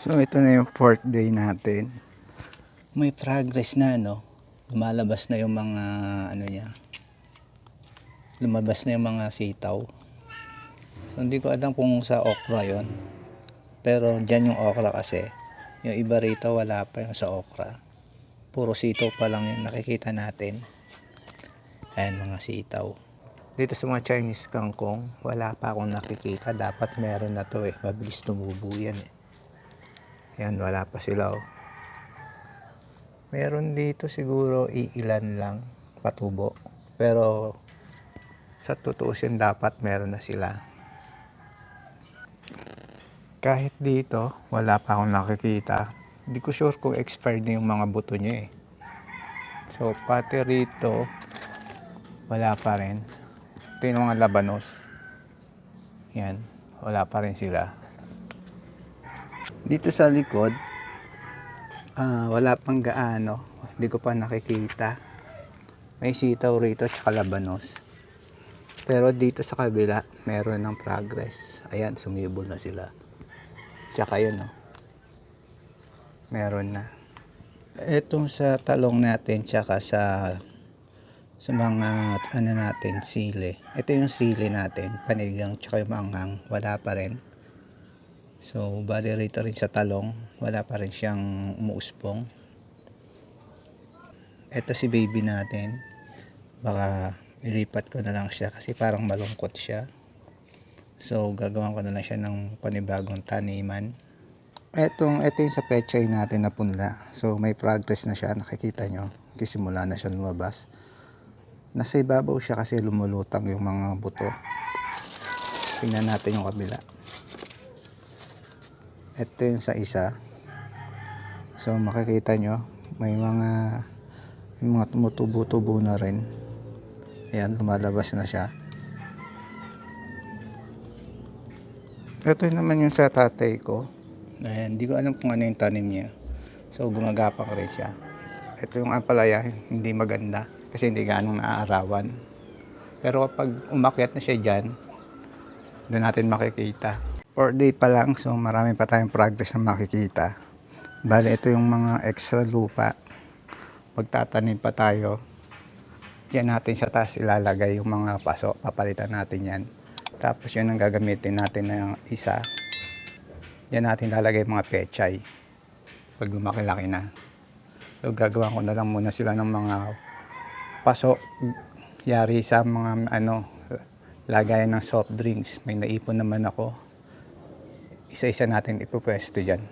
So ito na yung 4th day natin. May progress na, no? Lumalabas na yung mga ano niya. Lumabas na yung mga sitaw. So hindi ko alam kung sa okra yon. Pero dyan yung okra kasi. Yung iba rito wala pa yung sa okra. Puro sitaw pa lang yung nakikita natin. Ayan mga sitaw. Dito sa mga Chinese kangkong, wala pa akong nakikita. Dapat meron na to eh. Mabilis tumubo yan eh. Ayan, wala pa sila oh. Meron dito siguro iilan lang patubo. Pero sa tutuusin dapat meron na sila. Kahit dito, wala pa akong nakikita. Hindi ko sure kung expired na yung mga buto niya eh. So, pati rito, wala pa rin. Ito yung mga labanos. Yan, wala pa rin sila. Dito sa likod, wala pang gaano. Hindi ko pa nakikita. May sitaw rito at labanos. Pero dito sa kabila, meron ng progress. Ayan, sumibol na sila. Tsaka yun, oh. Meron na. Etong sa talong natin, tsaka sa mga ano natin, sili. Ito yung sili natin, panigang, tsaka yung manghang, wala pa rin. So, bali rito rin sa talong, wala pa rin siyang umuusbong. Ito si baby natin. Baka ilipat ko na lang siya kasi parang malungkot siya. So, gagawin ko na lang siya ng panibagong taniman. Ito yung sa pechay natin na punla. So, may progress na siya. Nakikita nyo. Kisimula na siya lumabas. Nasa ibabaw siya kasi lumulutang yung mga buto. Tingnan natin yung kabila. Ito yung sa isa. So, makikita nyo. May mga tumutubo-tubo na rin. Ayan, lumalabas na siya. Ito naman yung sa tatay ko. Ayan, hindi ko alam kung ano yung tanim niya. So, gumagapang rin siya. Ito yung ampalaya, hindi maganda. Kasi hindi ganong naaarawan. Pero kapag umakyat na siya dyan, doon natin makikita. 4th day pa lang, so marami pa tayong progress na makikita. Bale, ito yung mga extra lupa. Pagtatanim pa tayo, diyan natin sa taas ilalagay yung mga paso. Papalitan natin yan. Tapos yun ang gagamitin natin ng isa. Yan natin lalagay mga pechay. Pag lumaki-laki na. So gagawa ko na lang muna sila ng mga paso. Yari sa mga lagayan ng soft drinks. May naipon naman ako. Isa-isa natin ipupwesto dyan.